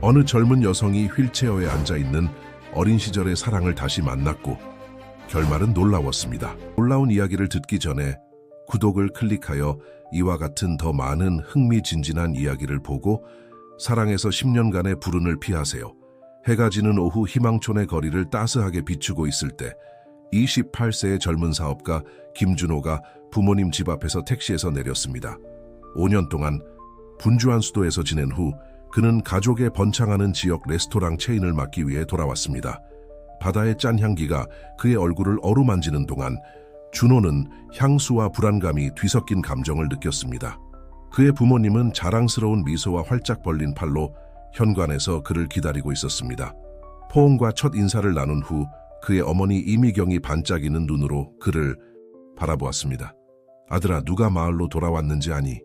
어느 젊은 여성이 휠체어에 앉아있는 어린 시절의 사랑을 다시 만났고 결말은 놀라웠습니다. 놀라운 이야기를 듣기 전에 구독을 클릭하여 이와 같은 더 많은 흥미진진한 이야기를 보고 사랑에서 10년간의 불운을 피하세요. 해가 지는 오후 희망촌의 거리를 따스하게 비추고 있을 때 28세의 젊은 사업가 김준호가 부모님 집 앞에서 택시에서 내렸습니다. 5년 동안 분주한 수도에서 지낸 후 그는 가족의 번창하는 지역 레스토랑 체인을 맡기 위해 돌아왔습니다. 바다의 짠 향기가 그의 얼굴을 어루만지는 동안 준호는 향수와 불안감이 뒤섞인 감정을 느꼈습니다. 그의 부모님은 자랑스러운 미소와 활짝 벌린 팔로 현관에서 그를 기다리고 있었습니다. 포옹과 첫 인사를 나눈 후 그의 어머니 이미경이 반짝이는 눈으로 그를 바라보았습니다. 아들아, 누가 마을로 돌아왔는지 아니?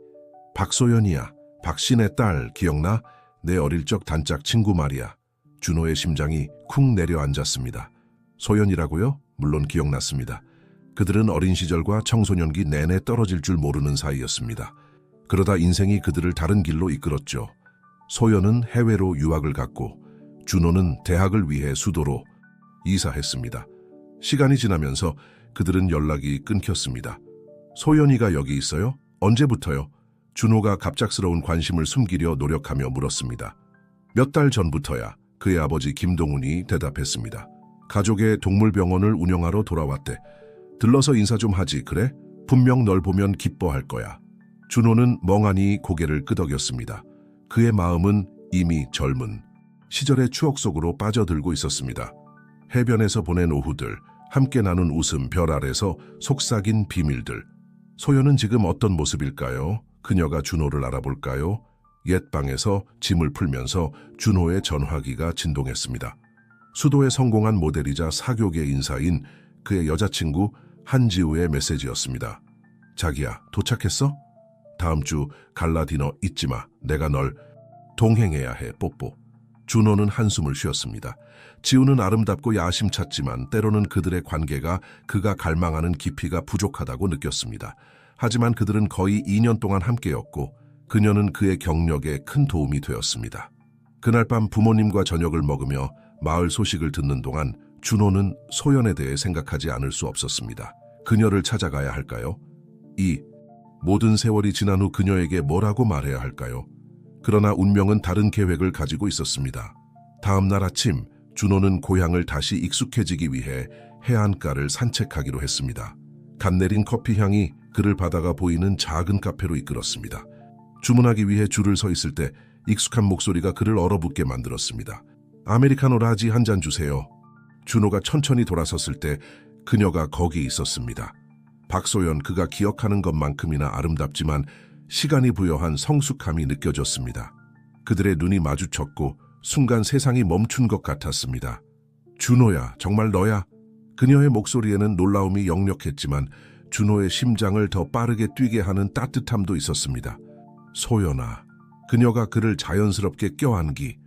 박소연이야. 박신의 딸 기억나? 내 어릴 적 단짝 친구 말이야. 준호의 심장이 쿵 내려앉았습니다. 소연이라고요? 물론 기억났습니다. 그들은 어린 시절과 청소년기 내내 떨어질 줄 모르는 사이였습니다. 그러다 인생이 그들을 다른 길로 이끌었죠. 소연은 해외로 유학을 갔고 준호는 대학을 위해 수도로 이사했습니다. 시간이 지나면서 그들은 연락이 끊겼습니다. 소연이가 여기 있어요? 언제부터요? 준호가 갑작스러운 관심을 숨기려 노력하며 물었습니다. 몇 달 전부터야. 그의 아버지 김동훈이 대답했습니다. 가족의 동물병원을 운영하러 돌아왔대. 들러서 인사 좀 하지, 그래? 분명 널 보면 기뻐할 거야. 준호는 멍하니 고개를 끄덕였습니다. 그의 마음은 이미 젊은 시절의 추억 속으로 빠져들고 있었습니다. 해변에서 보낸 오후들, 함께 나눈 웃음, 별 아래서 속삭인 비밀들. 소연은 지금 어떤 모습일까요? 그녀가 준호를 알아볼까요? 옛 방에서 짐을 풀면서 준호의 전화기가 진동했습니다. 수도에 성공한 모델이자 사교계 인사인 그의 여자친구 한지우의 메시지였습니다. 자기야, 도착했어? 다음 주 갈라 디너 잊지 마. 내가 널 동행해야 해. 뽀뽀. 준호는 한숨을 쉬었습니다. 지우는 아름답고 야심찼지만 때로는 그들의 관계가 그가 갈망하는 깊이가 부족하다고 느꼈습니다. 하지만 그들은 거의 2년 동안 함께였고 그녀는 그의 경력에 큰 도움이 되었습니다. 그날 밤 부모님과 저녁을 먹으며 마을 소식을 듣는 동안 준호는 소연에 대해 생각하지 않을 수 없었습니다. 그녀를 찾아가야 할까요? 이 모든 세월이 지난 후 그녀에게 뭐라고 말해야 할까요? 그러나 운명은 다른 계획을 가지고 있었습니다. 다음 날 아침 준호는 고향을 다시 익숙해지기 위해 해안가를 산책하기로 했습니다. 갓 내린 커피 향이 그를 바다가 보이는 작은 카페로 이끌었습니다. 주문하기 위해 줄을 서 있을 때 익숙한 목소리가 그를 얼어붙게 만들었습니다. 아메리카노 라지 한 잔 주세요. 준호가 천천히 돌아섰을 때 그녀가 거기 있었습니다. 박소연, 그가 기억하는 것만큼이나 아름답지만 시간이 부여한 성숙함이 느껴졌습니다. 그들의 눈이 마주쳤고 순간 세상이 멈춘 것 같았습니다. 준호야, 정말 너야? 그녀의 목소리에는 놀라움이 역력했지만 준호의 심장을 더 빠르게 뛰게 하는 따뜻함도 있었습니다. 소연아. 그녀가 그를 자연스럽게 껴안기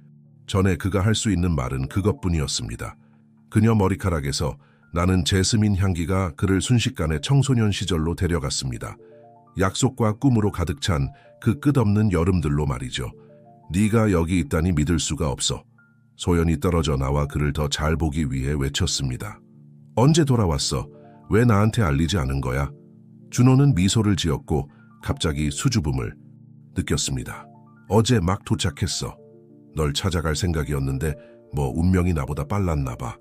전에 그가 할 수 있는 말은 그것뿐이었습니다. 그녀 머리카락에서 나는 제스민 향기가 그를 순식간에 청소년 시절로 데려갔습니다. 약속과 꿈으로 가득 찬 그 끝없는 여름들로 말이죠. 네가 여기 있다니 믿을 수가 없어. 소연이 떨어져 나와 그를 더 잘 보기 위해 외쳤습니다. 언제 돌아왔어? 왜 나한테 알리지 않은 거야? 준호는 미소를 지었고 갑자기 수줍음을 느꼈습니다. 어제 막 도착했어. 널 찾아갈 생각이었는데 뭐 운명이 나보다 빨랐나 봐.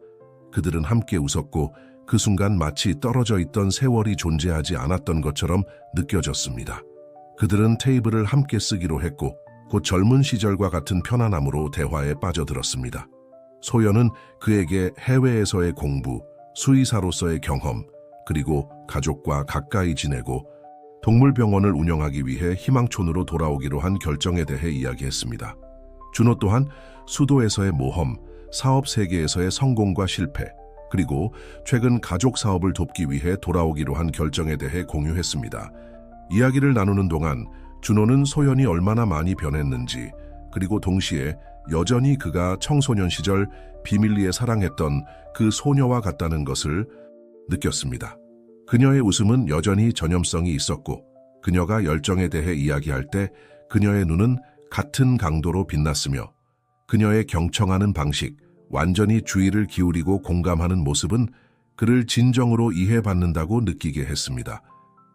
그들은 함께 웃었고 그 순간 마치 떨어져 있던 세월이 존재하지 않았던 것처럼 느껴졌습니다. 그들은 테이블을 함께 쓰기로 했고 곧 젊은 시절과 같은 편안함으로 대화에 빠져들었습니다. 소연은 그에게 해외에서의 공부, 수의사로서의 경험, 그리고 가족과 가까이 지내고 동물병원을 운영하기 위해 희망촌으로 돌아오기로 한 결정에 대해 이야기했습니다. 준호 또한 수도에서의 모험, 사업 세계에서의 성공과 실패, 그리고 최근 가족 사업을 돕기 위해 돌아오기로 한 결정에 대해 공유했습니다. 이야기를 나누는 동안 준호는 소연이 얼마나 많이 변했는지, 그리고 동시에 여전히 그가 청소년 시절 비밀리에 사랑했던 그 소녀와 같다는 것을 느꼈습니다. 그녀의 웃음은 여전히 전염성이 있었고 그녀가 열정에 대해 이야기할 때 그녀의 눈은 같은 강도로 빛났으며 그녀의 경청하는 방식, 완전히 주의를 기울이고 공감하는 모습은 그를 진정으로 이해받는다고 느끼게 했습니다.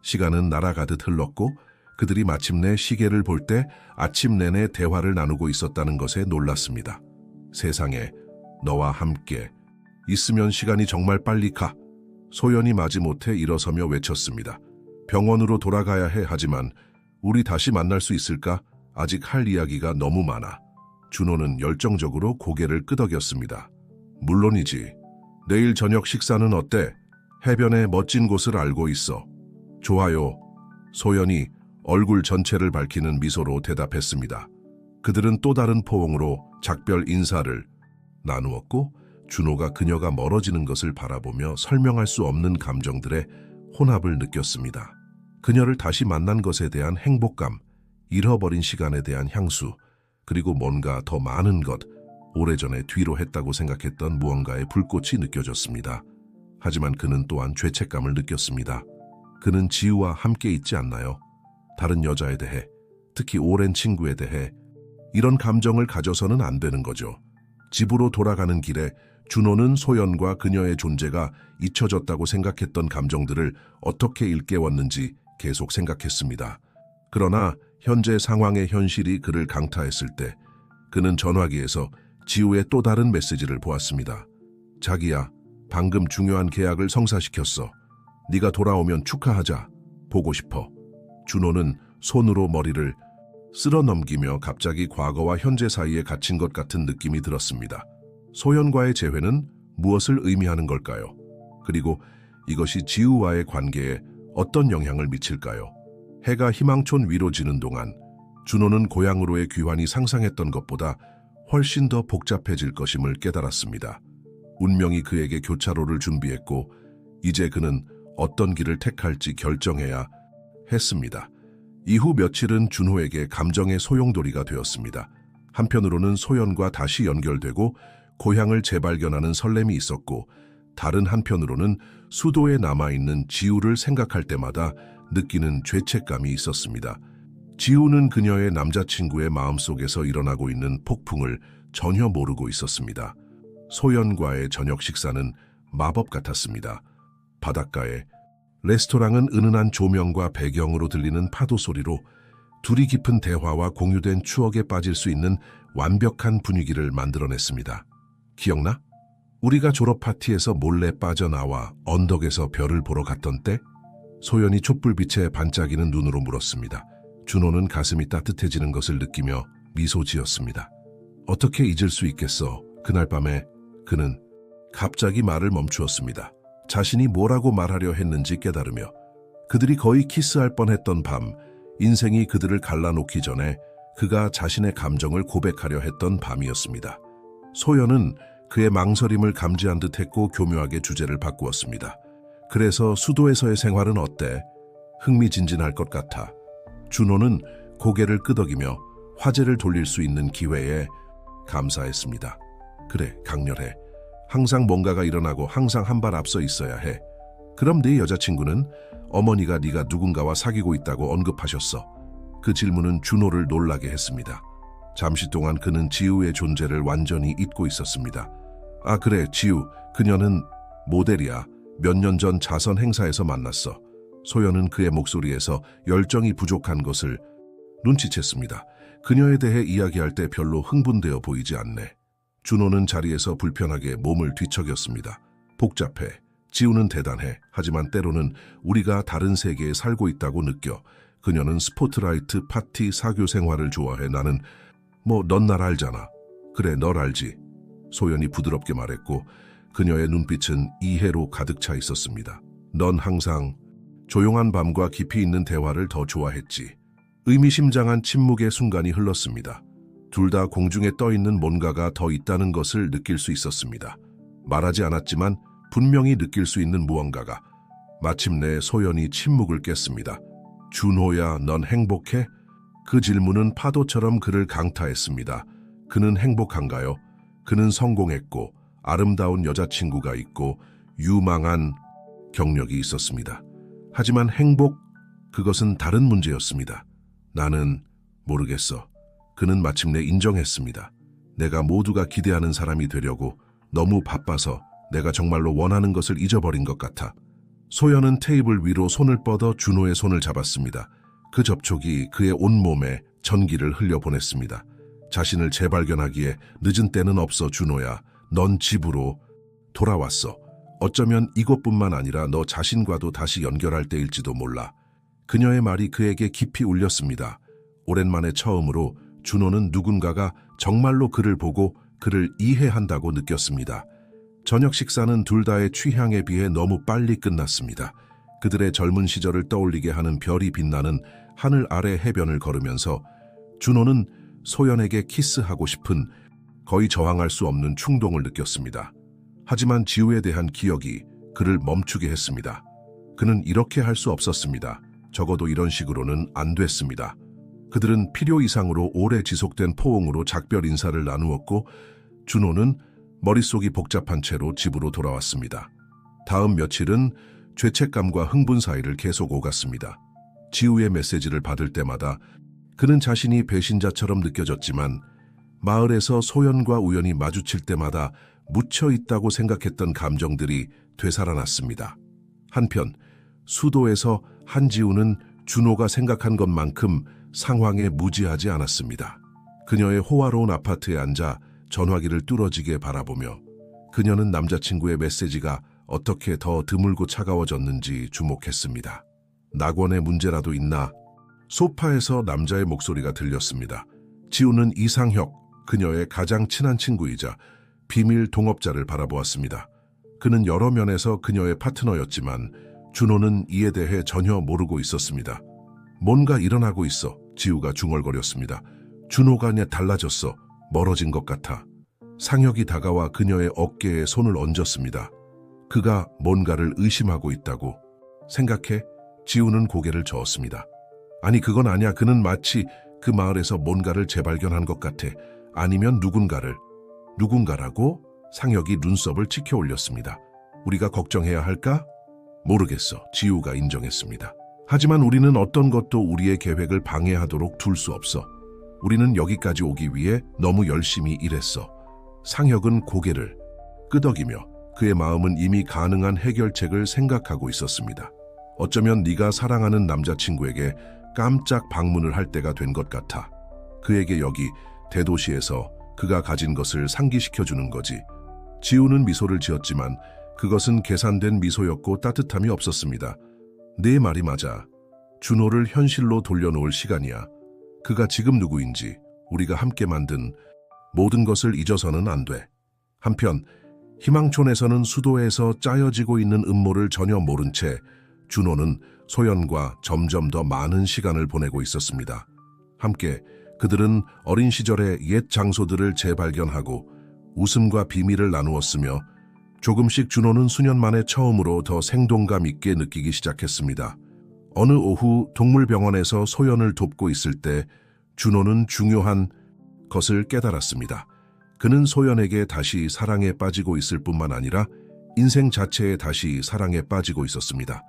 시간은 날아가듯 흘렀고 그들이 마침내 시계를 볼 때 아침 내내 대화를 나누고 있었다는 것에 놀랐습니다. 세상에 너와 함께 있으면 시간이 정말 빨리 가. 소연이 마지못해 일어서며 외쳤습니다. 병원으로 돌아가야 해. 하지만 우리 다시 만날 수 있을까? 아직 할 이야기가 너무 많아. 준호는 열정적으로 고개를 끄덕였습니다. 물론이지. 내일 저녁 식사는 어때? 해변의 멋진 곳을 알고 있어. 좋아요. 소연이 얼굴 전체를 밝히는 미소로 대답했습니다. 그들은 또 다른 포옹으로 작별 인사를 나누었고 준호가 그녀가 멀어지는 것을 바라보며 설명할 수 없는 감정들의 혼합을 느꼈습니다. 그녀를 다시 만난 것에 대한 행복감, 잃어버린 시간에 대한 향수, 그리고 뭔가 더 많은 것, 오래전에 뒤로 했다고 생각했던 무언가의 불꽃이 느껴졌습니다. 하지만 그는 또한 죄책감을 느꼈습니다. 그는 지우와 함께 있지 않나요? 다른 여자에 대해, 특히 오랜 친구에 대해 이런 감정을 가져서는 안 되는 거죠. 집으로 돌아가는 길에 준호는 소연과 그녀의 존재가 잊혀졌다고 생각했던 감정들을 어떻게 일깨웠는지 계속 생각했습니다. 그러나 현재 상황의 현실이 그를 강타했을 때 그는 전화기에서 지우의 또 다른 메시지를 보았습니다. 자기야, 방금 중요한 계약을 성사시켰어. 네가 돌아오면 축하하자. 보고 싶어. 준호는 손으로 머리를 쓸어 넘기며 갑자기 과거와 현재 사이에 갇힌 것 같은 느낌이 들었습니다. 소연과의 재회는 무엇을 의미하는 걸까요? 그리고 이것이 지우와의 관계에 어떤 영향을 미칠까요? 해가 희망촌 위로 지는 동안 준호는 고향으로의 귀환이 상상했던 것보다 훨씬 더 복잡해질 것임을 깨달았습니다. 운명이 그에게 교차로를 준비했고 이제 그는 어떤 길을 택할지 결정해야 했습니다. 이후 며칠은 준호에게 감정의 소용돌이가 되었습니다. 한편으로는 소연과 다시 연결되고 고향을 재발견하는 설렘이 있었고 다른 한편으로는 수도에 남아있는 지우를 생각할 때마다 느끼는 죄책감이 있었습니다. 지우는 그녀의 남자친구의 마음속에서 일어나고 있는 폭풍을 전혀 모르고 있었습니다. 소연과의 저녁 식사는 마법 같았습니다. 바닷가에 레스토랑은 은은한 조명과 배경으로 들리는 파도 소리로 둘이 깊은 대화와 공유된 추억에 빠질 수 있는 완벽한 분위기를 만들어냈습니다. 기억나? 우리가 졸업 파티에서 몰래 빠져나와 언덕에서 별을 보러 갔던 때? 소연이 촛불빛에 반짝이는 눈으로 물었습니다. 준호는 가슴이 따뜻해지는 것을 느끼며 미소 지었습니다. 어떻게 잊을 수 있겠어? 그날 밤에 그는 갑자기 말을 멈추었습니다. 자신이 뭐라고 말하려 했는지 깨달으며 그들이 거의 키스할 뻔했던 밤, 인생이 그들을 갈라놓기 전에 그가 자신의 감정을 고백하려 했던 밤이었습니다. 소연은 그의 망설임을 감지한 듯 했고 교묘하게 주제를 바꾸었습니다. 그래서 수도에서의 생활은 어때? 흥미진진할 것 같아. 준호는 고개를 끄덕이며 화제를 돌릴 수 있는 기회에 감사했습니다. 그래, 강렬해. 항상 뭔가가 일어나고 항상 한 발 앞서 있어야 해. 그럼 네 여자친구는? 어머니가 네가 누군가와 사귀고 있다고 언급하셨어. 그 질문은 준호를 놀라게 했습니다. 잠시 동안 그는 지우의 존재를 완전히 잊고 있었습니다. 아 그래, 지우. 그녀는 모델이야. 몇 년 전 자선 행사에서 만났어. 소연은 그의 목소리에서 열정이 부족한 것을 눈치챘습니다. 그녀에 대해 이야기할 때 별로 흥분되어 보이지 않네. 준호는 자리에서 불편하게 몸을 뒤척였습니다. 복잡해. 지우는 대단해. 하지만 때로는 우리가 다른 세계에 살고 있다고 느껴. 그녀는 스포트라이트, 파티, 사교 생활을 좋아해. 나는 넌 날 알잖아. 그래, 널 알지. 소연이 부드럽게 말했고 그녀의 눈빛은 이해로 가득 차 있었습니다. 넌 항상 조용한 밤과 깊이 있는 대화를 더 좋아했지. 의미심장한 침묵의 순간이 흘렀습니다. 둘 다 공중에 떠있는 뭔가가 더 있다는 것을 느낄 수 있었습니다. 말하지 않았지만 분명히 느낄 수 있는 무언가가. 마침내 소연이 침묵을 깼습니다. 준호야, 넌 행복해? 그 질문은 파도처럼 그를 강타했습니다. 그는 행복한가요? 그는 성공했고 아름다운 여자친구가 있고 유망한 경력이 있었습니다. 하지만 행복, 그것은 다른 문제였습니다. 나는 모르겠어. 그는 마침내 인정했습니다. 내가 모두가 기대하는 사람이 되려고 너무 바빠서 내가 정말로 원하는 것을 잊어버린 것 같아. 소연은 테이블 위로 손을 뻗어 준호의 손을 잡았습니다. 그 접촉이 그의 온몸에 전기를 흘려보냈습니다. 자신을 재발견하기에 늦은 때는 없어 준호야. 넌 집으로 돌아왔어. 어쩌면 이곳뿐만 아니라 너 자신과도 다시 연결할 때일지도 몰라. 그녀의 말이 그에게 깊이 울렸습니다. 오랜만에 처음으로 준호는 누군가가 정말로 그를 보고 그를 이해한다고 느꼈습니다. 저녁 식사는 둘 다의 취향에 비해 너무 빨리 끝났습니다. 그들의 젊은 시절을 떠올리게 하는 별이 빛나는 하늘 아래 해변을 걸으면서 준호는 소연에게 키스하고 싶은 거의 저항할 수 없는 충동을 느꼈습니다. 하지만 지우에 대한 기억이 그를 멈추게 했습니다. 그는 이렇게 할 수 없었습니다. 적어도 이런 식으로는 안 됐습니다. 그들은 필요 이상으로 오래 지속된 포옹으로 작별 인사를 나누었고 준호는 머릿속이 복잡한 채로 집으로 돌아왔습니다. 다음 며칠은 죄책감과 흥분 사이를 계속 오갔습니다. 지우의 메시지를 받을 때마다 그는 자신이 배신자처럼 느껴졌지만 마을에서 소연과 우연히 마주칠 때마다 묻혀있다고 생각했던 감정들이 되살아났습니다. 한편 수도에서 한지우는 준호가 생각한 것만큼 상황에 무지하지 않았습니다. 그녀의 호화로운 아파트에 앉아 전화기를 뚫어지게 바라보며 그녀는 남자친구의 메시지가 어떻게 더 드물고 차가워졌는지 주목했습니다. 낙원의 문제라도 있나? 소파에서 남자의 목소리가 들렸습니다. 지우는 이상혁, 그녀의 가장 친한 친구이자 비밀 동업자를 바라보았습니다. 그는 여러 면에서 그녀의 파트너였지만 준호는 이에 대해 전혀 모르고 있었습니다. 뭔가 일어나고 있어. 지우가 중얼거렸습니다. 준호가 달라졌어. 멀어진 것 같아. 상혁이 다가와 그녀의 어깨에 손을 얹었습니다. 그가 뭔가를 의심하고 있다고 생각해? 지우는 고개를 저었습니다. 아니 그건 아니야. 그는 마치 그 마을에서 뭔가를 재발견한 것 같아. 아니면 누군가라고? 상혁이 눈썹을 치켜 올렸습니다. 우리가 걱정해야 할까? 모르겠어. 지우가 인정했습니다. 하지만 우리는 어떤 것도 우리의 계획을 방해하도록 둘 수 없어. 우리는 여기까지 오기 위해 너무 열심히 일했어. 상혁은 고개를 끄덕이며 그의 마음은 이미 가능한 해결책을 생각하고 있었습니다. 어쩌면 네가 사랑하는 남자친구에게 깜짝 방문을 할 때가 된 것 같아. 그에게 여기 대도시에서 그가 가진 것을 상기시켜주는 거지. 지우는 미소를 지었지만 그것은 계산된 미소였고 따뜻함이 없었습니다. 네 말이 맞아. 준호를 현실로 돌려놓을 시간이야. 그가 지금 누구인지 우리가 함께 만든 모든 것을 잊어서는 안 돼. 한편 희망촌에서는 수도에서 짜여지고 있는 음모를 전혀 모른 채 준호는 소연과 점점 더 많은 시간을 보내고 있었습니다. 함께 그들은 어린 시절의 옛 장소들을 재발견하고 웃음과 비밀을 나누었으며 조금씩 준호는 수년 만에 처음으로 더 생동감 있게 느끼기 시작했습니다. 어느 오후 동물병원에서 소연을 돕고 있을 때 준호는 중요한 것을 깨달았습니다. 그는 소연에게 다시 사랑에 빠지고 있을 뿐만 아니라 인생 자체에 다시 사랑에 빠지고 있었습니다.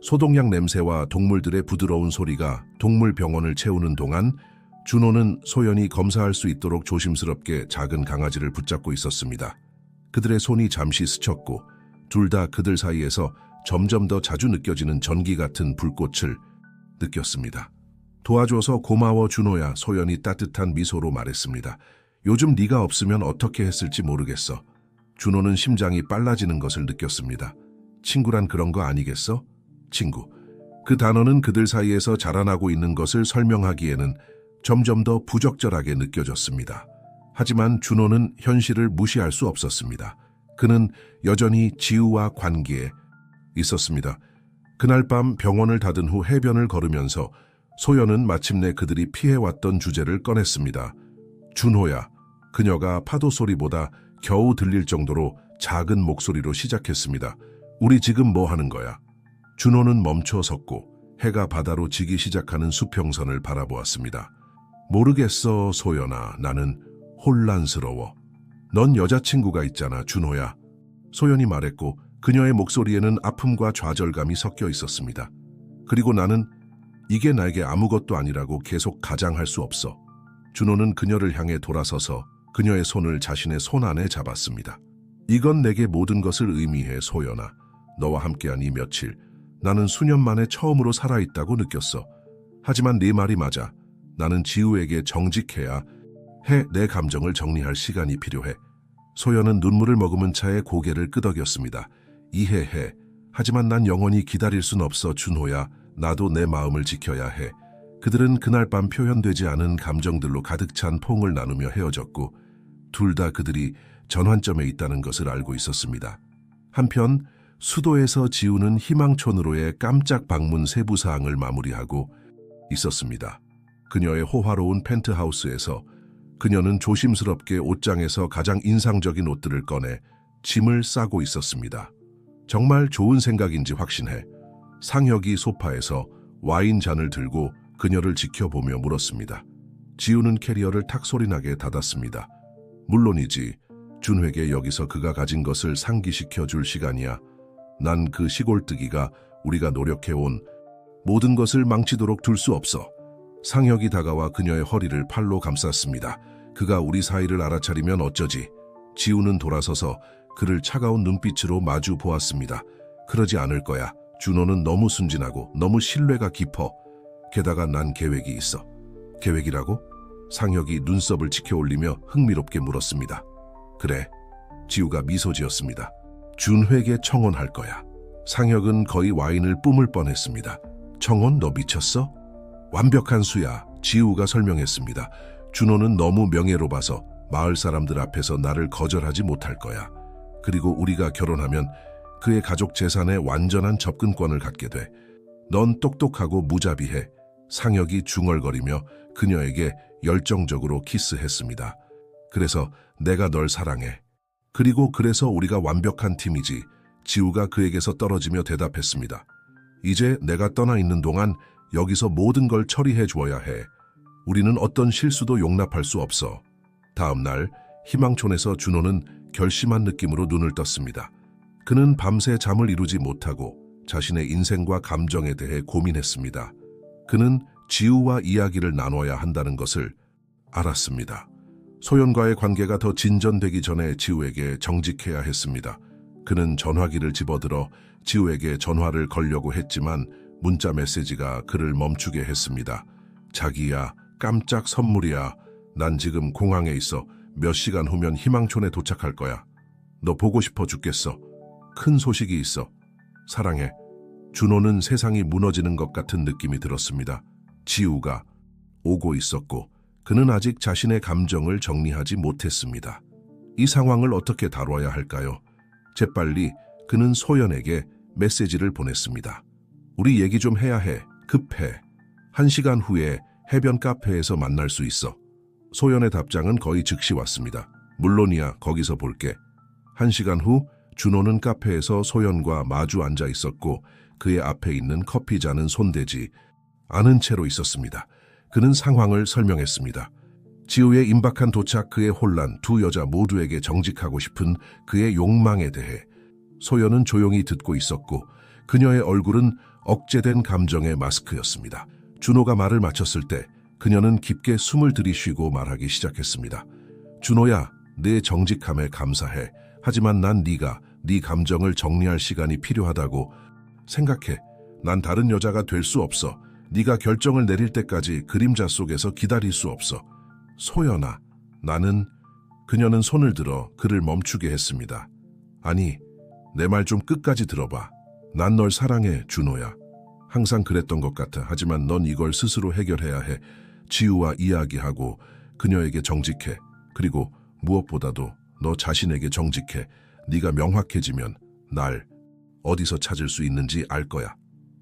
소독약 냄새와 동물들의 부드러운 소리가 동물병원을 채우는 동안 준호는 소연이 검사할 수 있도록 조심스럽게 작은 강아지를 붙잡고 있었습니다. 그들의 손이 잠시 스쳤고 둘 다 그들 사이에서 점점 더 자주 느껴지는 전기 같은 불꽃을 느꼈습니다. 도와줘서 고마워 준호야. 소연이 따뜻한 미소로 말했습니다. 요즘 네가 없으면 어떻게 했을지 모르겠어. 준호는 심장이 빨라지는 것을 느꼈습니다. 친구란 그런 거 아니겠어? 친구. 그 단어는 그들 사이에서 자라나고 있는 것을 설명하기에는 점점 더 부적절하게 느껴졌습니다. 하지만 준호는 현실을 무시할 수 없었습니다. 그는 여전히 지우와 관계에 있었습니다. 그날 밤 병원을 닫은 후 해변을 걸으면서 소연은 마침내 그들이 피해왔던 주제를 꺼냈습니다. 준호야. 그녀가 파도 소리보다 겨우 들릴 정도로 작은 목소리로 시작했습니다. 우리 지금 뭐 하는 거야? 준호는 멈춰 섰고 해가 바다로 지기 시작하는 수평선을 바라보았습니다. 모르겠어, 소연아. 나는 혼란스러워. 넌 여자친구가 있잖아, 준호야. 소연이 말했고 그녀의 목소리에는 아픔과 좌절감이 섞여 있었습니다. 그리고 나는 이게 나에게 아무것도 아니라고 계속 가장할 수 없어. 준호는 그녀를 향해 돌아서서 그녀의 손을 자신의 손 안에 잡았습니다. 이건 내게 모든 것을 의미해, 소연아. 너와 함께한 이 며칠, 나는 수년 만에 처음으로 살아있다고 느꼈어. 하지만 네 말이 맞아. 나는 지우에게 정직해야 해. 내 감정을 정리할 시간이 필요해. 소연은 눈물을 머금은 차에 고개를 끄덕였습니다. 이해해. 하지만 난 영원히 기다릴 순 없어, 준호야. 나도 내 마음을 지켜야 해. 그들은 그날 밤 표현되지 않은 감정들로 가득 찬 포옹을 나누며 헤어졌고, 둘 다 그들이 전환점에 있다는 것을 알고 있었습니다. 한편 수도에서 지우는 희망촌으로의 깜짝 방문 세부사항을 마무리하고 있었습니다. 그녀의 호화로운 펜트하우스에서 그녀는 조심스럽게 옷장에서 가장 인상적인 옷들을 꺼내 짐을 싸고 있었습니다. 정말 좋은 생각인지 확신해 상혁이 소파에서 와인 잔을 들고 그녀를 지켜보며 물었습니다. 지우는 캐리어를 탁 소리나게 닫았습니다. 물론이지. 준회에게 여기서 그가 가진 것을 상기시켜 줄 시간이야. 난 그 시골뜨기가 우리가 노력해온 모든 것을 망치도록 둘 수 없어. 상혁이 다가와 그녀의 허리를 팔로 감쌌습니다. 그가 우리 사이를 알아차리면 어쩌지. 지우는 돌아서서 그를 차가운 눈빛으로 마주 보았습니다. 그러지 않을 거야. 준호는 너무 순진하고 너무 신뢰가 깊어. 게다가 난 계획이 있어. 계획이라고? 상혁이 눈썹을 치켜올리며 흥미롭게 물었습니다. 그래. 지우가 미소 지었습니다. 준회에게 청혼할 거야. 상혁은 거의 와인을 뿜을 뻔했습니다. 청혼? 너 미쳤어? 완벽한 수야. 지우가 설명했습니다. 준호는 너무 명예로봐서 마을 사람들 앞에서 나를 거절하지 못할 거야. 그리고 우리가 결혼하면 그의 가족 재산에 완전한 접근권을 갖게 돼. 넌 똑똑하고 무자비해. 상혁이 중얼거리며 그녀에게 열정적으로 키스했습니다. 그래서 내가 널 사랑해. 그리고 그래서 우리가 완벽한 팀이지. 지우가 그에게서 떨어지며 대답했습니다. 이제 내가 떠나 있는 동안 여기서 모든 걸 처리해 주어야 해. 우리는 어떤 실수도 용납할 수 없어. 다음 날 희망촌에서 준호는 결심한 느낌으로 눈을 떴습니다. 그는 밤새 잠을 이루지 못하고 자신의 인생과 감정에 대해 고민했습니다. 그는 지우와 이야기를 나눠야 한다는 것을 알았습니다. 소연과의 관계가 더 진전되기 전에 지우에게 정직해야 했습니다. 그는 전화기를 집어들어 지우에게 전화를 걸려고 했지만 문자 메시지가 그를 멈추게 했습니다. 자기야, 깜짝 선물이야. 난 지금 공항에 있어. 몇 시간 후면 희망촌에 도착할 거야. 너 보고 싶어 죽겠어. 큰 소식이 있어. 사랑해. 준호는 세상이 무너지는 것 같은 느낌이 들었습니다. 지우가 오고 있었고 그는 아직 자신의 감정을 정리하지 못했습니다. 이 상황을 어떻게 다뤄야 할까요? 재빨리 그는 소연에게 메시지를 보냈습니다. 우리 얘기 좀 해야 해. 급해. 1시간 후에 해변 카페에서 만날 수 있어. 소연의 답장은 거의 즉시 왔습니다. 물론이야. 거기서 볼게. 1시간 후 준호는 카페에서 소연과 마주 앉아 있었고 그의 앞에 있는 커피잔은 손대지 않은 채로 있었습니다. 그는 상황을 설명했습니다. 지우의 임박한 도착, 그의 혼란, 두 여자 모두에게 정직하고 싶은 그의 욕망에 대해. 소연은 조용히 듣고 있었고 그녀의 얼굴은 억제된 감정의 마스크였습니다. 준호가 말을 마쳤을 때 그녀는 깊게 숨을 들이쉬고 말하기 시작했습니다. 준호야, 내 정직함에 감사해. 하지만 난 네가 네 감정을 정리할 시간이 필요하다고 생각해. 난 다른 여자가 될 수 없어. 네가 결정을 내릴 때까지 그림자 속에서 기다릴 수 없어. 소연아, 그녀는 손을 들어 그를 멈추게 했습니다. 아니, 내 말 좀 끝까지 들어봐. 난 널 사랑해, 준호야. 항상 그랬던 것 같아. 하지만 넌 이걸 스스로 해결해야 해. 지우와 이야기하고 그녀에게 정직해. 그리고 무엇보다도 너 자신에게 정직해. 네가 명확해지면 날 어디서 찾을 수 있는지 알 거야.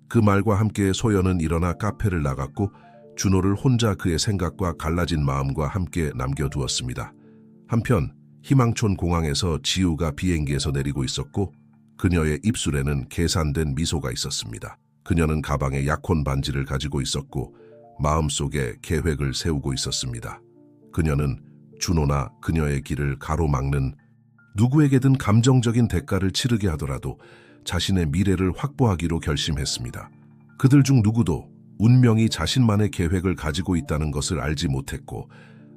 그 말과 함께 소연은 일어나 카페를 나갔고 준호를 혼자 그의 생각과 갈라진 마음과 함께 남겨두었습니다. 한편 희망촌 공항에서 지우가 비행기에서 내리고 있었고 그녀의 입술에는 계산된 미소가 있었습니다. 그녀는 가방에 약혼 반지를 가지고 있었고 마음속에 계획을 세우고 있었습니다. 그녀는 준호나 그녀의 길을 가로막는 누구에게든 감정적인 대가를 치르게 하더라도 자신의 미래를 확보하기로 결심했습니다. 그들 중 누구도 운명이 자신만의 계획을 가지고 있다는 것을 알지 못했고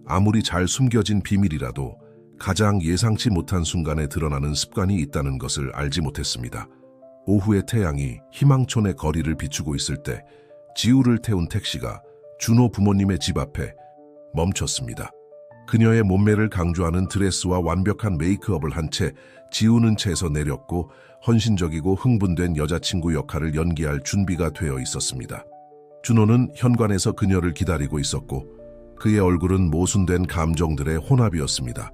아무리 잘 숨겨진 비밀이라도 가장 예상치 못한 순간에 드러나는 습관이 있다는 것을 알지 못했습니다. 오후의 태양이 희망촌의 거리를 비추고 있을 때 지우를 태운 택시가 준호 부모님의 집 앞에 멈췄습니다. 그녀의 몸매를 강조하는 드레스와 완벽한 메이크업을 한 채 지우는 차에서 내렸고 헌신적이고 흥분된 여자친구 역할을 연기할 준비가 되어 있었습니다. 준호는 현관에서 그녀를 기다리고 있었고 그의 얼굴은 모순된 감정들의 혼합이었습니다.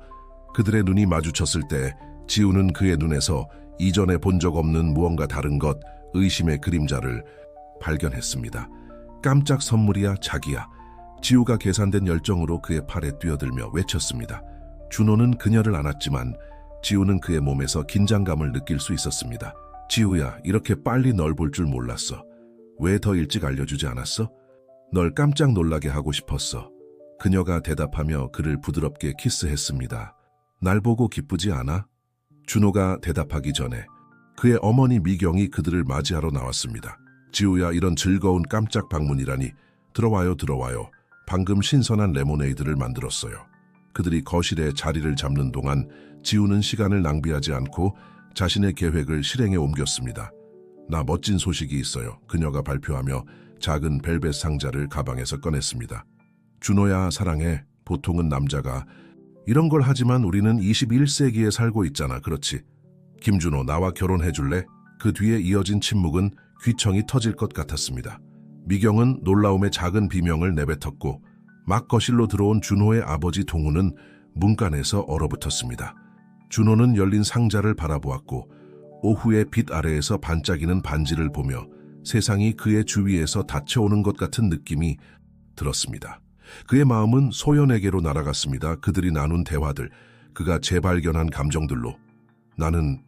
그들의 눈이 마주쳤을 때 지우는 그의 눈에서 이전에 본 적 없는 무언가 다른 것, 의심의 그림자를 발견했습니다. 깜짝 선물이야 자기야. 지우가 계산된 열정으로 그의 팔에 뛰어들며 외쳤습니다. 준호는 그녀를 안았지만 지우는 그의 몸에서 긴장감을 느낄 수 있었습니다. 지우야, 이렇게 빨리 널 볼 줄 몰랐어. 왜 더 일찍 알려주지 않았어? 널 깜짝 놀라게 하고 싶었어. 그녀가 대답하며 그를 부드럽게 키스했습니다. 날 보고 기쁘지 않아? 준호가 대답하기 전에 그의 어머니 미경이 그들을 맞이하러 나왔습니다. 지우야, 이런 즐거운 깜짝 방문이라니. 들어와요, 들어와요. 방금 신선한 레모네이드를 만들었어요. 그들이 거실에 자리를 잡는 동안 지우는 시간을 낭비하지 않고 자신의 계획을 실행에 옮겼습니다. 나 멋진 소식이 있어요. 그녀가 발표하며 작은 벨벳 상자를 가방에서 꺼냈습니다. 준호야, 사랑해. 보통은 남자가 이런 걸 하지만 우리는 21세기에 살고 있잖아. 그렇지? 김준호, 나와 결혼해 줄래? 그 뒤에 이어진 침묵은 귀청이 터질 것 같았습니다. 미경은 놀라움의 작은 비명을 내뱉었고 막 거실로 들어온 준호의 아버지 동우는 문간에서 얼어붙었습니다. 준호는 열린 상자를 바라보았고 오후의 빛 아래에서 반짝이는 반지를 보며 세상이 그의 주위에서 닫혀오는 것 같은 느낌이 들었습니다. 그의 마음은 소연에게로 날아갔습니다. 그들이 나눈 대화들, 그가 재발견한 감정들로. 나는...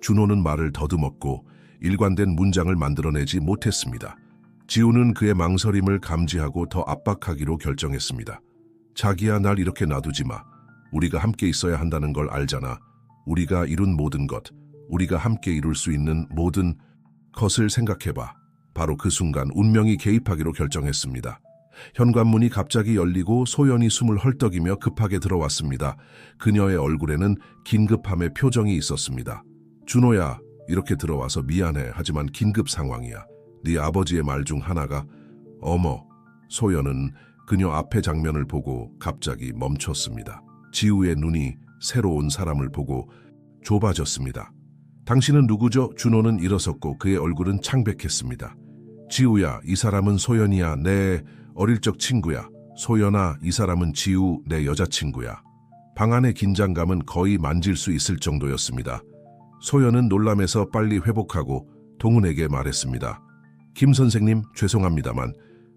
준호는 말을 더듬었고 일관된 문장을 만들어내지 못했습니다. 지우는 그의 망설임을 감지하고 더 압박하기로 결정했습니다. 자기야, 날 이렇게 놔두지 마. 우리가 함께 있어야 한다는 걸 알잖아. 우리가 이룬 모든 것, 우리가 함께 이룰 수 있는 모든 것을 생각해봐. 바로 그 순간 운명이 개입하기로 결정했습니다. 현관문이 갑자기 열리고 소연이 숨을 헐떡이며 급하게 들어왔습니다. 그녀의 얼굴에는 긴급함의 표정이 있었습니다. 준호야, 이렇게 들어와서 미안해. 하지만 긴급 상황이야. 네 아버지의 말 중 하나가... 어머. 소연은 그녀 앞의 장면을 보고 갑자기 멈췄습니다. 지우의 눈이 새로운 사람을 보고 좁아졌습니다. 당신은 누구죠? 준호는 일어섰고 그의 얼굴은 창백했습니다. 지우야, 이 사람은 소연이야. 내 어릴 적 친구야. 소연아, 이 사람은 지우, 내 여자친구야. 방 안의 긴장감은 거의 만질 수 있을 정도였습니다. 소연은 놀람에서 빨리 회복하고 동훈에게 말했습니다. 김 선생님, 죄송합니다만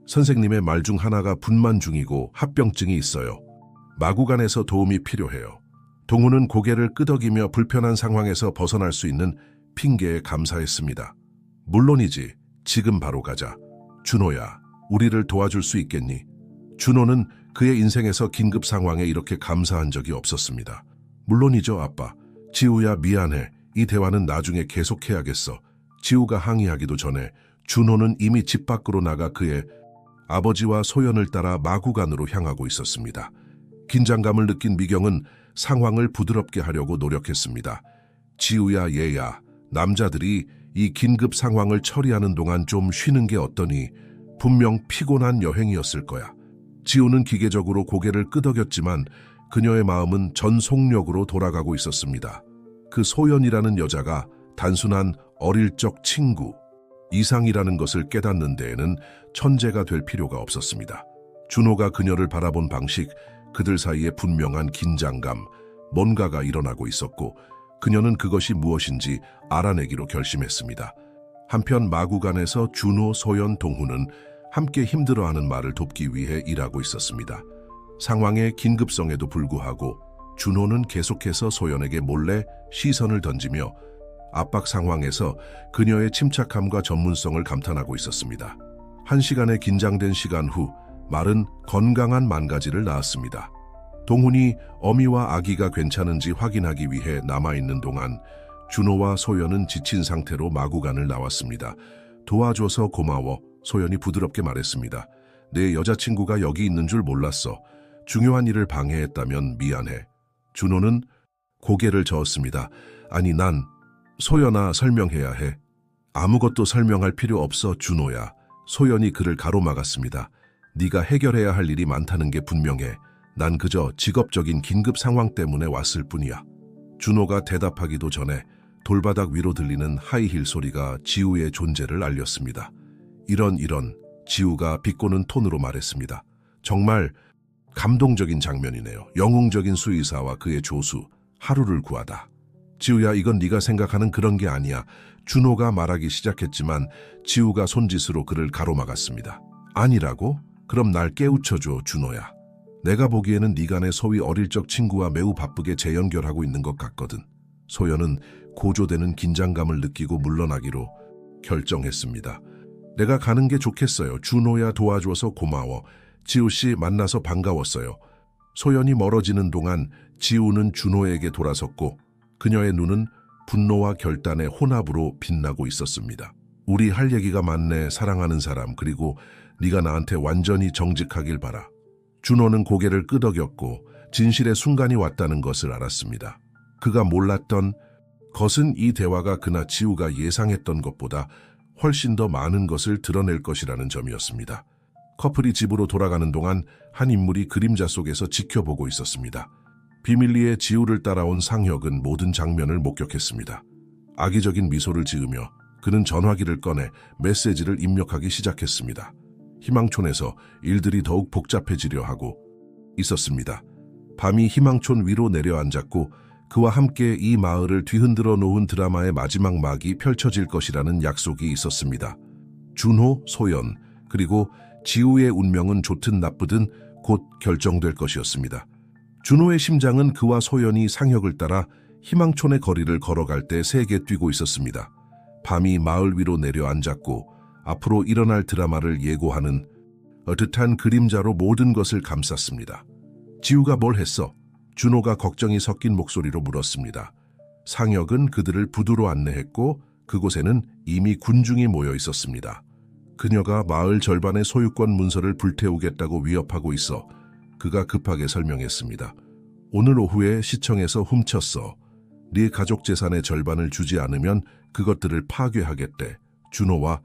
선생님의 말 중 하나가 분만 중이고 합병증이 있어요. 마구간에서 도움이 필요해요. 동훈은 고개를 끄덕이며 불편한 상황에서 벗어날 수 있는 핑계에 감사했습니다. 물론이지. 지금 바로 가자. 준호야, 우리를 도와줄 수 있겠니? 준호는 그의 인생에서 긴급 상황에 이렇게 감사한 적이 없었습니다. 물론이죠, 아빠. 지우야, 미안해. 이 대화는 나중에 계속해야겠어. 지우가 항의하기도 전에 준호는 이미 집 밖으로 나가 그의 아버지와 소연을 따라 마구간으로 향하고 있었습니다. 긴장감을 느낀 미경은 상황을 부드럽게 하려고 노력했습니다. 지우야, 얘야. 남자들이 이 긴급 상황을 처리하는 동안 좀 쉬는 게 어떠니? 분명 피곤한 여행이었을 거야. 지우는 기계적으로 고개를 끄덕였지만 그녀의 마음은 전속력으로 돌아가고 있었습니다. 그 소연이라는 여자가 단순한 어릴 적 친구 이상이라는 것을 깨닫는 데에는 천재가 될 필요가 없었습니다. 준호가 그녀를 바라본 방식, 그들 사이에 분명한 긴장감, 뭔가가 일어나고 있었고 그녀는 그것이 무엇인지 알아내기로 결심했습니다. 한편 마구간에서 준호, 소연, 동훈은 함께 힘들어하는 말을 돕기 위해 일하고 있었습니다. 상황의 긴급성에도 불구하고 준호는 계속해서 소연에게 몰래 시선을 던지며 압박 상황에서 그녀의 침착함과 전문성을 감탄하고 있었습니다. 1시간의 긴장된 시간 후 말은 건강한 만가지를 낳았습니다. 동훈이 어미와 아기가 괜찮은지 확인하기 위해 남아있는 동안 준호와 소연은 지친 상태로 마구간을 나왔습니다. 도와줘서 고마워. 소연이 부드럽게 말했습니다. 내 여자친구가 여기 있는 줄 몰랐어. 중요한 일을 방해했다면 미안해. 준호는 고개를 저었습니다. 아니, 난 소연아, 설명해야 해. 아무것도 설명할 필요 없어, 준호야. 소연이 그를 가로막았습니다. 네가 해결해야 할 일이 많다는 게 분명해. 난 그저 직업적인 긴급 상황 때문에 왔을 뿐이야. 준호가 대답하기도 전에 돌바닥 위로 들리는 하이힐 소리가 지우의 존재를 알렸습니다. 이런 지우가 비꼬는 톤으로 말했습니다. 정말 감동적인 장면이네요. 영웅적인 수의사와 그의 조수, 하루를 구하다. 지우야, 이건 네가 생각하는 그런 게 아니야. 준호가 말하기 시작했지만 지우가 손짓으로 그를 가로막았습니다. 아니라고? 그럼 날 깨우쳐줘, 준호야. 내가 보기에는 네가 내 소위 어릴 적 친구와 매우 바쁘게 재연결하고 있는 것 같거든. 소연은 고조되는 긴장감을 느끼고 물러나기로 결정했습니다. 내가 가는 게 좋겠어요. 준호야, 도와줘서 고마워. 지우씨, 만나서 반가웠어요. 소연이 멀어지는 동안 지우는 준호에게 돌아섰고 그녀의 눈은 분노와 결단의 혼합으로 빛나고 있었습니다. 우리 할 얘기가 많네, 사랑하는 사람. 그리고 네가 나한테 완전히 정직하길 바라. 준호는 고개를 끄덕였고 진실의 순간이 왔다는 것을 알았습니다. 그가 몰랐던 것은 이 대화가 그나 지우가 예상했던 것보다 훨씬 더 많은 것을 드러낼 것이라는 점이었습니다. 커플이 집으로 돌아가는 동안 한 인물이 그림자 속에서 지켜보고 있었습니다. 비밀리에 지우를 따라온 상혁은 모든 장면을 목격했습니다. 악의적인 미소를 지으며 그는 전화기를 꺼내 메시지를 입력하기 시작했습니다. 희망촌에서 일들이 더욱 복잡해지려 하고 있었습니다. 밤이 희망촌 위로 내려앉았고 그와 함께 이 마을을 뒤흔들어 놓은 드라마의 마지막 막이 펼쳐질 것이라는 약속이 있었습니다. 준호, 소연, 그리고 지우의 운명은 좋든 나쁘든 곧 결정될 것이었습니다. 준호의 심장은 그와 소연이 상혁을 따라 희망촌의 거리를 걸어갈 때 세게 뛰고 있었습니다. 밤이 마을 위로 내려앉았고 앞으로 일어날 드라마를 예고하는 어듯한 그림자로 모든 것을 감쌌습니다. 지우가 뭘 했어? 준호가 걱정이 섞인 목소리로 물었습니다. 상혁은 그들을 부두로 안내했고 그곳에는 이미 군중이 모여 있었습니다. 그녀가 마을 절반의 소유권 문서를 불태우겠다고 위협하고 있어 그가 급하게 설명했습니다. 오늘 오후에 시청에서 훔쳤어. 네 가족 재산의 절반을 주지 않으면 그것들을 파괴하겠대. 준호와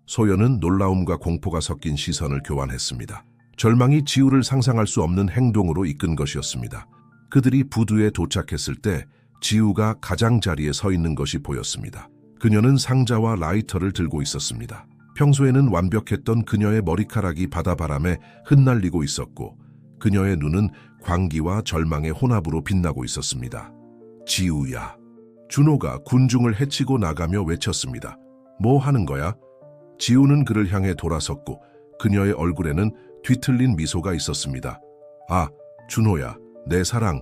소연은 놀라움과 공포가 섞인 시선을 교환했습니다. 절망이 지우를 상상할 수 없는 행동으로 이끈 것이었습니다. 그들이 부두에 도착했을 때 지우가 가장자리에 서 있는 것이 보였습니다. 그녀는 상자와 라이터를 들고 있었습니다. 평소에는 완벽했던 그녀의 머리카락이 바다바람에 흩날리고 있었고 그녀의 눈은 광기와 절망의 혼합으로 빛나고 있었습니다. 지우야. 준호가 군중을 헤치고 나가며 외쳤습니다. 뭐 하는 거야? 지우는 그를 향해 돌아섰고 그녀의 얼굴에는 뒤틀린 미소가 있었습니다. 아, 준호야. 내 사랑,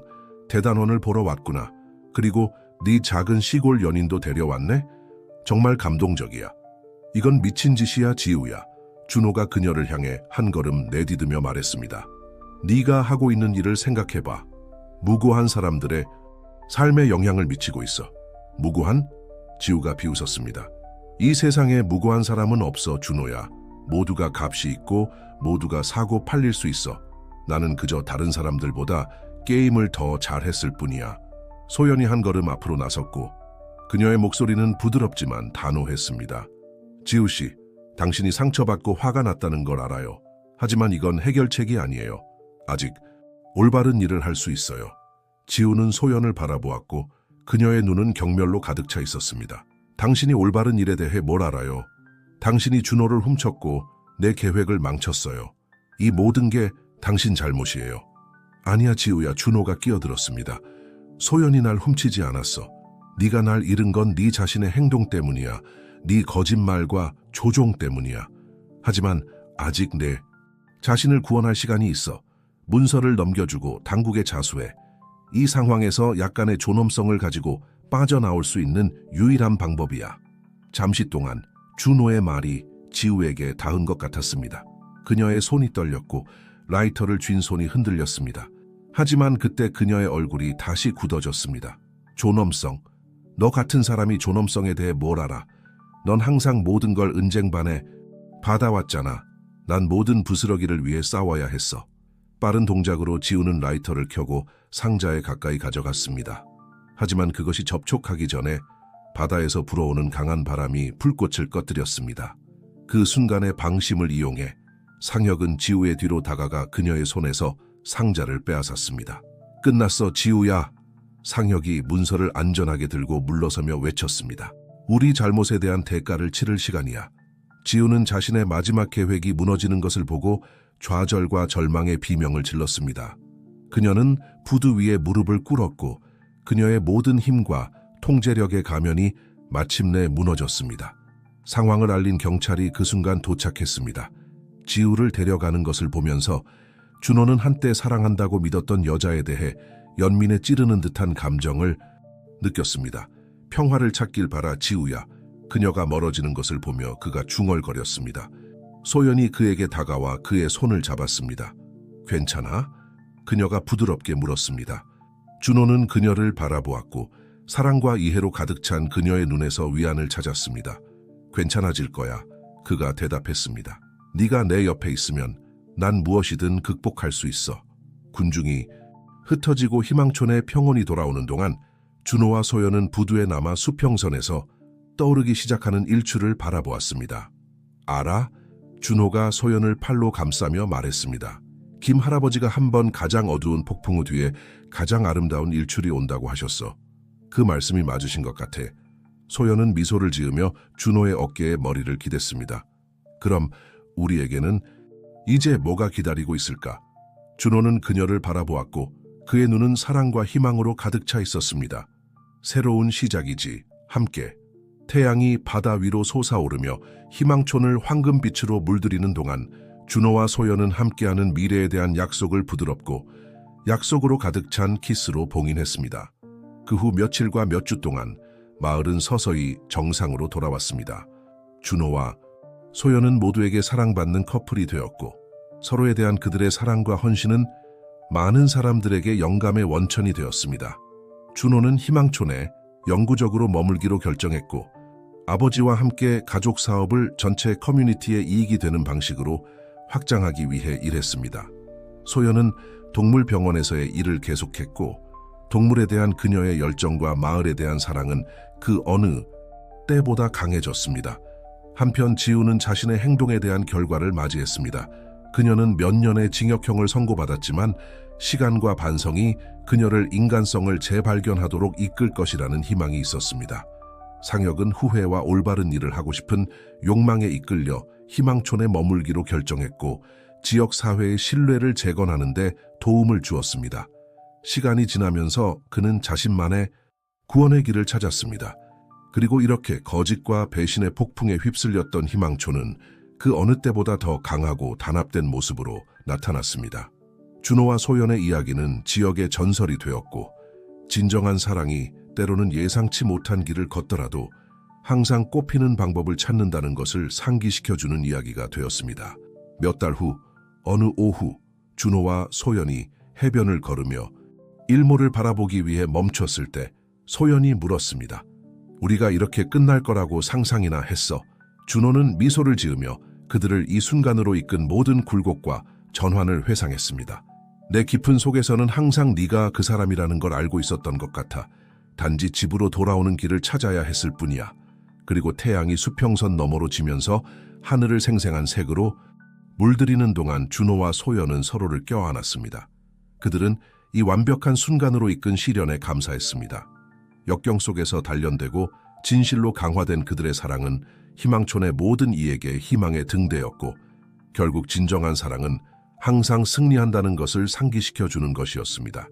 대단원을 보러 왔구나. 그리고 네 작은 시골 연인도 데려왔네? 정말 감동적이야. 이건 미친 짓이야, 지우야. 준호가 그녀를 향해 한 걸음 내디디며 말했습니다. 네가 하고 있는 일을 생각해봐. 무고한 사람들의 삶에 영향을 미치고 있어. 무고한? 지우가 비웃었습니다. 이 세상에 무고한 사람은 없어, 준호야. 모두가 값이 있고 모두가 사고 팔릴 수 있어. 나는 그저 다른 사람들보다 게임을 더 잘했을 뿐이야. 소연이 한 걸음 앞으로 나섰고 그녀의 목소리는 부드럽지만 단호했습니다. 지우씨, 당신이 상처받고 화가 났다는 걸 알아요. 하지만 이건 해결책이 아니에요. 아직 올바른 일을 할 수 있어요. 지우는 소연을 바라보았고 그녀의 눈은 경멸로 가득 차 있었습니다. 당신이 올바른 일에 대해 뭘 알아요? 당신이 준호를 훔쳤고 내 계획을 망쳤어요. 이 모든 게 당신 잘못이에요. 아니야, 지우야. 준호가 끼어들었습니다. 소연이 날 훔치지 않았어. 네가 날 잃은 건 네 자신의 행동 때문이야. 네 거짓말과 조종 때문이야. 하지만 아직 내 자신을 구원할 시간이 있어. 문서를 넘겨주고 당국에 자수해. 이 상황에서 약간의 존엄성을 가지고 빠져나올 수 있는 유일한 방법이야. 잠시 동안 준호의 말이 지우에게 닿은 것 같았습니다. 그녀의 손이 떨렸고 라이터를 쥔 손이 흔들렸습니다. 하지만 그때 그녀의 얼굴이 다시 굳어졌습니다. 존엄성. 너 같은 사람이 존엄성에 대해 뭘 알아? 넌 항상 모든 걸 은쟁반에 받아왔잖아. 난 모든 부스러기를 위해 싸워야 했어. 빠른 동작으로 지우는 라이터를 켜고 상자에 가까이 가져갔습니다. 하지만 그것이 접촉하기 전에 바다에서 불어오는 강한 바람이 불꽃을 꺼뜨렸습니다. 그 순간의 방심을 이용해 상혁은 지우의 뒤로 다가가 그녀의 손에서 상자를 빼앗았습니다. 끝났어, 지우야. 상혁이 문서를 안전하게 들고 물러서며 외쳤습니다. 우리 잘못에 대한 대가를 치를 시간이야. 지우는 자신의 마지막 계획이 무너지는 것을 보고 좌절과 절망의 비명을 질렀습니다. 그녀는 부두 위에 무릎을 꿇었고 그녀의 모든 힘과 통제력의 가면이 마침내 무너졌습니다. 상황을 알린 경찰이 그 순간 도착했습니다. 지우를 데려가는 것을 보면서 준호는 한때 사랑한다고 믿었던 여자에 대해 연민에 찌르는 듯한 감정을 느꼈습니다. 평화를 찾길 바라, 지우야. 그녀가 멀어지는 것을 보며 그가 중얼거렸습니다. 소연이 그에게 다가와 그의 손을 잡았습니다. 괜찮아? 그녀가 부드럽게 물었습니다. 준호는 그녀를 바라보았고 사랑과 이해로 가득 찬 그녀의 눈에서 위안을 찾았습니다. 괜찮아질 거야. 그가 대답했습니다. 네가 내 옆에 있으면 난 무엇이든 극복할 수 있어. 군중이 흩어지고 희망촌의 평온이 돌아오는 동안 준호와 소연은 부두에 남아 수평선에서 떠오르기 시작하는 일출을 바라보았습니다. 알아? 준호가 소연을 팔로 감싸며 말했습니다. 김 할아버지가 한 번 가장 어두운 폭풍우 뒤에 가장 아름다운 일출이 온다고 하셨어. 그 말씀이 맞으신 것 같아. 소연은 미소를 지으며 준호의 어깨에 머리를 기댔습니다. 그럼 우리에게는 이제 뭐가 기다리고 있을까? 준호는 그녀를 바라보았고 그의 눈은 사랑과 희망으로 가득 차 있었습니다. 새로운 시작이지. 함께. 태양이 바다 위로 솟아오르며 희망촌을 황금빛으로 물들이는 동안 준호와 소연은 함께하는 미래에 대한 약속을 부드럽고 약속으로 가득 찬 키스로 봉인했습니다. 그 후 며칠과 몇 주 동안 마을은 서서히 정상으로 돌아왔습니다. 준호와 소연은 모두에게 사랑받는 커플이 되었고 서로에 대한 그들의 사랑과 헌신은 많은 사람들에게 영감의 원천이 되었습니다. 준호는 희망촌에 영구적으로 머물기로 결정했고 아버지와 함께 가족 사업을 전체 커뮤니티의 이익이 되는 방식으로 확장하기 위해 일했습니다. 소연은 동물병원에서의 일을 계속했고 동물에 대한 그녀의 열정과 마을에 대한 사랑은 그 어느 때보다 강해졌습니다. 한편 지우는 자신의 행동에 대한 결과를 맞이했습니다. 그녀는 몇 년의 징역형을 선고받았지만 시간과 반성이 그녀를 인간성을 재발견하도록 이끌 것이라는 희망이 있었습니다. 상혁은 후회와 올바른 일을 하고 싶은 욕망에 이끌려 희망촌에 머물기로 결정했고 지역 사회의 신뢰를 재건하는 데 도움을 주었습니다. 시간이 지나면서 그는 자신만의 구원의 길을 찾았습니다. 그리고 이렇게 거짓과 배신의 폭풍에 휩쓸렸던 희망촌은 그 어느 때보다 더 강하고 단합된 모습으로 나타났습니다. 준호와 소연의 이야기는 지역의 전설이 되었고 진정한 사랑이 때로는 예상치 못한 길을 걷더라도 항상 꽃피는 방법을 찾는다는 것을 상기시켜주는 이야기가 되었습니다. 몇 달 후 어느 오후 준호와 소연이 해변을 걸으며 일몰을 바라보기 위해 멈췄을 때 소연이 물었습니다. 우리가 이렇게 끝날 거라고 상상이나 했어. 준호는 미소를 지으며 그들을 이 순간으로 이끈 모든 굴곡과 전환을 회상했습니다. 내 깊은 속에서는 항상 네가 그 사람이라는 걸 알고 있었던 것 같아. 단지 집으로 돌아오는 길을 찾아야 했을 뿐이야. 그리고 태양이 수평선 너머로 지면서 하늘을 생생한 색으로 물들이는 동안 준호와 소연은 서로를 껴안았습니다. 그들은 이 완벽한 순간으로 이끈 시련에 감사했습니다. 역경 속에서 단련되고 진실로 강화된 그들의 사랑은 희망촌의 모든 이에게 희망의 등대였고 결국 진정한 사랑은 항상 승리한다는 것을 상기시켜주는 것이었습니다.